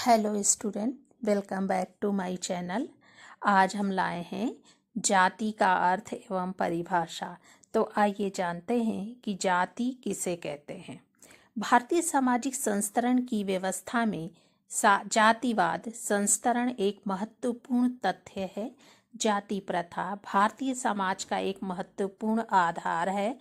Hello student, welcome back to my channel. आज हम लाए हैं जाति का अर्थ एवं परिभाषा। तो आइए जानते हैं कि जाति किसे कहते हैं। भारतीय सामाजिक संस्तरण की व्यवस्था में जातिवाद संस्तरण एक महत्वपूर्ण तथ्य है। जाति प्रथा भारतीय समाज का एक महत्वपूर्ण आधार है।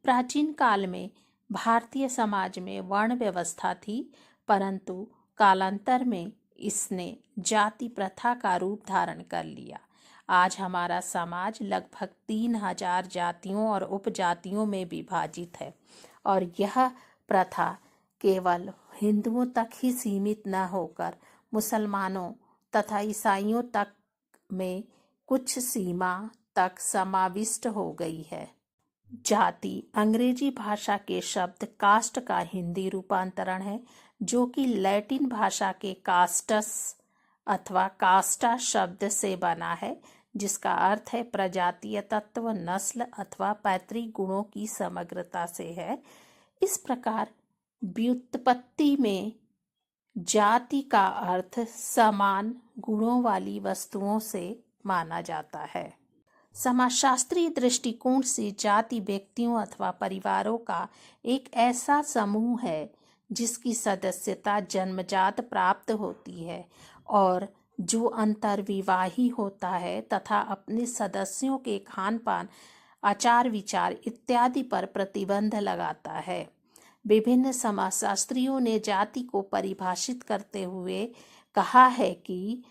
प्राचीन काल में भारतीय समाज में वर्ण व्यवस्था थी, परंतु कालांतर में इसने जाति प्रथा का रूप धारण कर लिया। आज हमारा समाज लगभग 3000 जातियों और उपजातियों में विभाजित है और यह प्रथा केवल हिंदुओं तक ही सीमित न होकर मुसलमानों तथा ईसाइयों तक में कुछ सीमा तक समाविष्ट हो गई है। जाति अंग्रेजी भाषा के शब्द कास्ट का हिंदी रूपांतरण है, जो कि लैटिन भाषा के कास्टस अथवा कास्टा शब्द से बना है, जिसका अर्थ है प्रजातीय तत्व, नस्ल अथवा पैतृक गुणों की समग्रता से है। इस प्रकार व्युत्पत्ति में जाति का अर्थ समान गुणों वाली वस्तुओं से माना जाता है। समाजशास्त्रीय दृष्टिकोण से जाति व्यक्तियों अथवा परिवारों का एक ऐसा समूह है जिसकी सदस्यता जन्मजात प्राप्त होती है और जो अंतर्विवाही होता है तथा अपने सदस्यों के खान पान, आचार विचार इत्यादि पर प्रतिबंध लगाता है। विभिन्न समाजशास्त्रियों ने जाति को परिभाषित करते हुए कहा है कि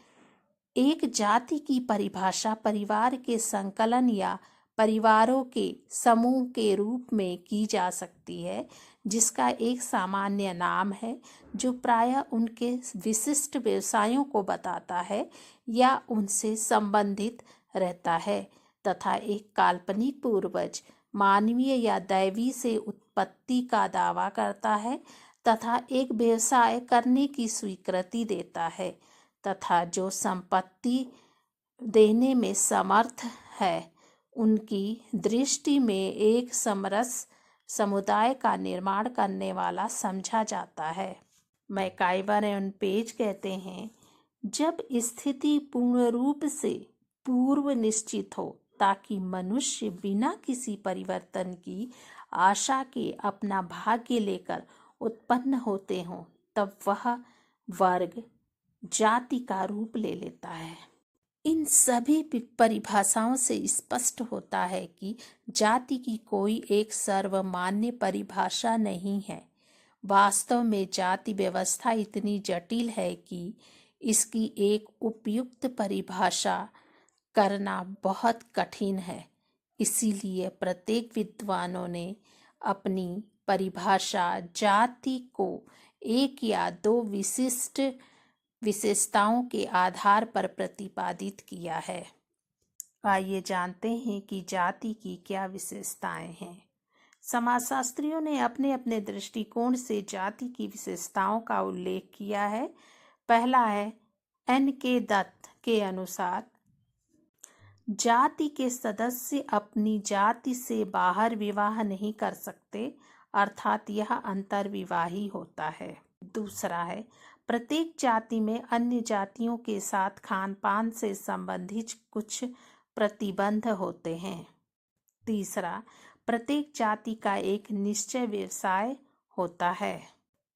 एक जाति की परिभाषा परिवार के संकलन या परिवारों के समूह के रूप में की जा सकती है, जिसका एक सामान्य नाम है जो प्रायः उनके विशिष्ट व्यवसायों को बताता है या उनसे संबंधित रहता है, तथा एक काल्पनिक पूर्वज मानवीय या दैवी से उत्पत्ति का दावा करता है तथा एक व्यवसाय करने की स्वीकृति देता है तथा जो संपत्ति देने में समर्थ है। उनकी दृष्टि में एक समरस समुदाय का निर्माण करने वाला समझा जाता है। मैकाइवर एंड पेज कहते हैं, जब स्थिति पूर्ण रूप से पूर्व निश्चित हो ताकि मनुष्य बिना किसी परिवर्तन की आशा के अपना भाग्य लेकर उत्पन्न होते हों, तब वह वर्ग जाति का रूप ले लेता है। इन सभी परिभाषाओं से स्पष्ट होता है कि जाति की कोई एक सर्वमान्य परिभाषा नहीं है। वास्तव में जाति व्यवस्था इतनी जटिल है कि इसकी एक उपयुक्त परिभाषा करना बहुत कठिन है। इसीलिए प्रत्येक विद्वानों ने अपनी परिभाषा जाति को एक या दो विशिष्ट विशेषताओं के आधार पर प्रतिपादित किया है। आइए जानते हैं कि जाति की क्या विशेषताएं हैं। समाजशास्त्रियों ने अपने अपने दृष्टिकोण से जाति की विशेषताओं का उल्लेख किया है। पहला है N.K. दत्त के अनुसार, जाति के सदस्य अपनी जाति से बाहर विवाह नहीं कर सकते, अर्थात यह अंतर्विवाही होता है। दूसरा है, प्रत्येक जाति में अन्य जातियों के साथ खान पान से संबंधित कुछ प्रतिबंध होते हैं। तीसरा, प्रत्येक जाति का एक निश्चय व्यवसाय होता है।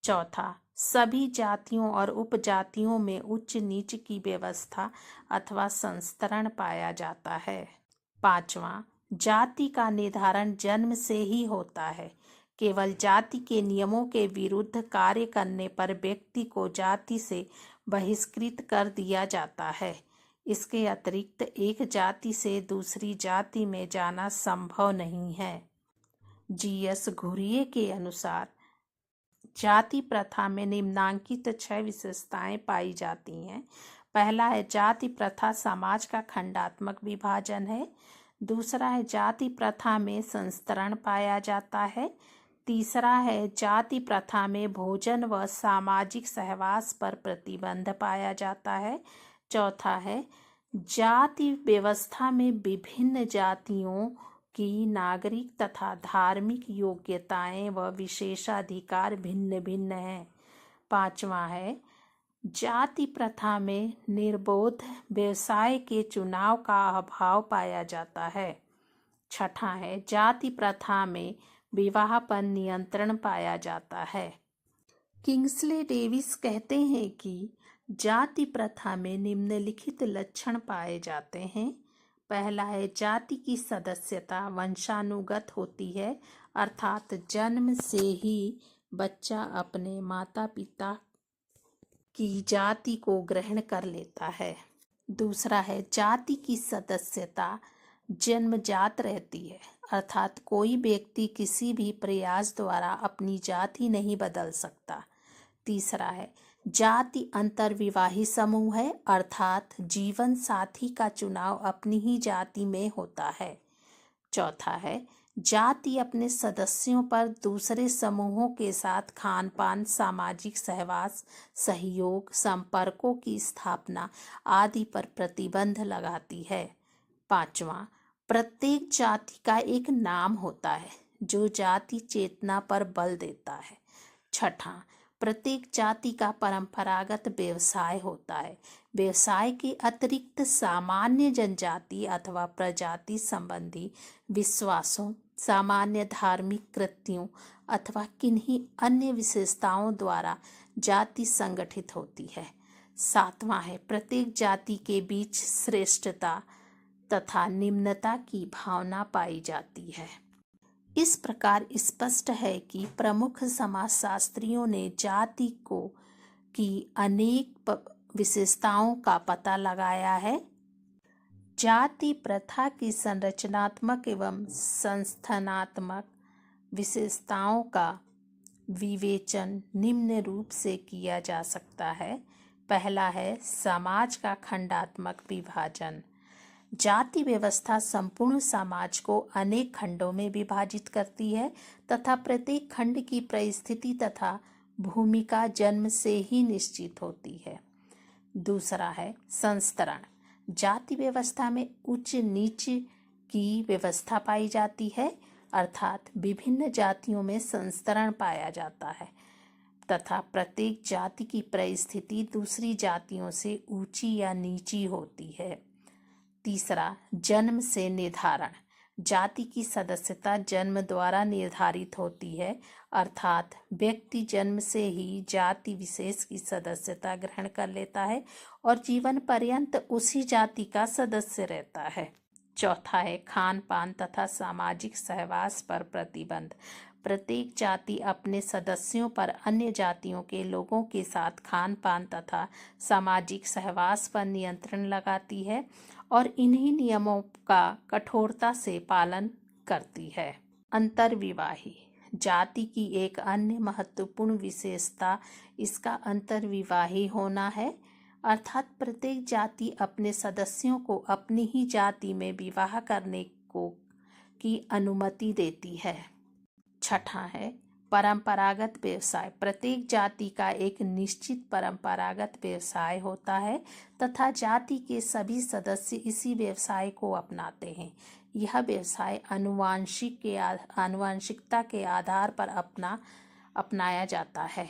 चौथा, सभी जातियों और उपजातियों में उच्च नीच की व्यवस्था अथवा संस्तरण पाया जाता है। पांचवा, जाति का निर्धारण जन्म से ही होता है। केवल जाति के नियमों के विरुद्ध कार्य करने पर व्यक्ति को जाति से बहिष्कृत कर दिया जाता है। इसके अतिरिक्त एक जाति से दूसरी जाति में जाना संभव नहीं है। G.S. घुरिये के अनुसार जाति प्रथा में निम्नांकित 6 विशेषताएं पाई जाती हैं। पहला है, जाति प्रथा समाज का खंडात्मक विभाजन है। दूसरा है, जाति प्रथा में संस्तरण पाया जाता है। तीसरा है, जाति प्रथा में भोजन व सामाजिक सहवास पर प्रतिबंध पाया जाता है। चौथा है, जाति व्यवस्था में विभिन्न जातियों की नागरिक तथा धार्मिक योग्यताएं व विशेषाधिकार भिन्न भिन्न हैं। पांचवा है, जाति प्रथा में निर्बोध व्यवसाय के चुनाव का अभाव पाया जाता है। छठा है, जाति प्रथा में विवाह पर नियंत्रण पाया जाता है। किंग्सले डेविस कहते हैं कि जाति प्रथा में निम्नलिखित लक्षण पाए जाते हैं। पहला है, जाति की सदस्यता वंशानुगत होती है, अर्थात जन्म से ही बच्चा अपने माता पिता की जाति को ग्रहण कर लेता है। दूसरा है, जाति की सदस्यता जन्मजात रहती है, अर्थात कोई व्यक्ति किसी भी प्रयास द्वारा अपनी जाति नहीं बदल सकता। तीसरा है, जाति अंतर्विवाही समूह है, अर्थात जीवन साथी का चुनाव अपनी ही जाति में होता है। चौथा है, जाति अपने सदस्यों पर दूसरे समूहों के साथ खान पान, सामाजिक सहवास, सहयोग, संपर्कों की स्थापना आदि पर प्रतिबंध लगाती है। पांचवा, प्रत्येक जाति का एक नाम होता है जो जाति चेतना पर बल देता है। छठा, प्रत्येक जाति का परंपरागत व्यवसाय होता है। व्यवसाय के अतिरिक्त सामान्य जनजाति अथवा प्रजाति संबंधी विश्वासों, सामान्य धार्मिक कृत्यों अथवा किन्हीं अन्य विशेषताओं द्वारा जाति संगठित होती है। सातवां है, प्रत्येक जाति के बीच श्रेष्ठता तथा निम्नता की भावना पाई जाती है। इस प्रकार स्पष्ट है कि प्रमुख समाजशास्त्रियों ने जाति की अनेक विशेषताओं का पता लगाया है। जाति प्रथा की संरचनात्मक एवं संस्थानात्मक विशेषताओं का विवेचन निम्न रूप से किया जा सकता है। पहला है, समाज का खंडात्मक विभाजन। जाति व्यवस्था संपूर्ण समाज को अनेक खंडों में विभाजित करती है तथा प्रत्येक खंड की परिस्थिति तथा भूमिका जन्म से ही निश्चित होती है। दूसरा है, संस्तरण। जाति व्यवस्था में उच्च नीच की व्यवस्था पाई जाती है, अर्थात विभिन्न जातियों में संस्तरण पाया जाता है तथा प्रत्येक जाति की परिस्थिति दूसरी जातियों से ऊंची या नीची होती है। तीसरा, जन्म से निर्धारण। जाति की सदस्यता जन्म द्वारा निर्धारित होती है, अर्थात व्यक्ति जन्म से ही जाति विशेष की सदस्यता ग्रहण कर लेता है और जीवन पर्यंत उसी जाति का सदस्य रहता है। चौथा है, खान पान तथा सामाजिक सहवास पर प्रतिबंध। प्रत्येक जाति अपने सदस्यों पर अन्य जातियों के लोगों के साथ खान पान तथा सामाजिक सहवास पर नियंत्रण लगाती है और इन्हीं नियमों का कठोरता से पालन करती है। अंतर्विवाही। जाति की एक अन्य महत्वपूर्ण विशेषता इसका अंतर्विवाही होना है, अर्थात प्रत्येक जाति अपने सदस्यों को अपनी ही जाति में विवाह करने की अनुमति देती है। छठा है, परंपरागत व्यवसाय। प्रत्येक जाति का एक निश्चित परंपरागत व्यवसाय होता है तथा जाति के सभी सदस्य इसी व्यवसाय को अपनाते हैं। यह व्यवसाय आनुवांशिकता के आधार पर अपनाया जाता है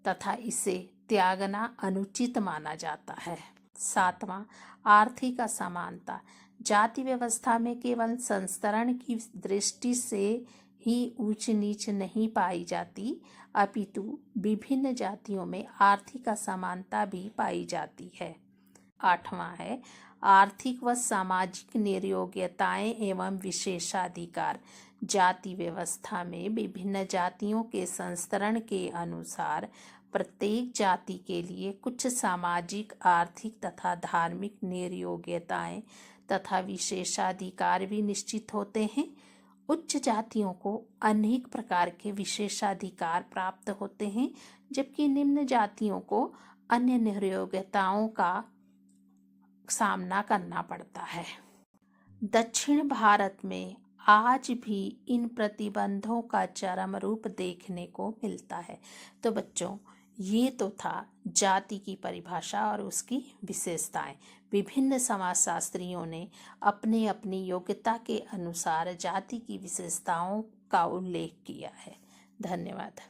तथा इसे त्यागना अनुचित माना जाता है। सातवां, आर्थिक असमानता। जाति व्यवस्था में केवल संस्तरण की दृष्टि से ही ऊंच नीच नहीं पाई जाती, अपितु विभिन्न जातियों में आर्थिक असमानता भी पाई जाती है। आठवां है, आर्थिक व सामाजिक निर्योग्यताएं एवं विशेषाधिकार। जाति व्यवस्था में विभिन्न जातियों के संस्तरण के अनुसार प्रत्येक जाति के लिए कुछ सामाजिक, आर्थिक तथा धार्मिक निर्योग्यताएं तथा विशेषाधिकार भी निश्चित होते हैं। उच्च जातियों को अनेक प्रकार के विशेषाधिकार प्राप्त होते हैं, जबकि निम्न जातियों को अन्य निर्योग्यताओं का सामना करना पड़ता है। दक्षिण भारत में आज भी इन प्रतिबंधों का चरम रूप देखने को मिलता है। तो बच्चों, ये तो था जाति की परिभाषा और उसकी विशेषताएं। विभिन्न समाजशास्त्रियों ने अपने अपनी योग्यता के अनुसार जाति की विशेषताओं का उल्लेख किया है। धन्यवाद।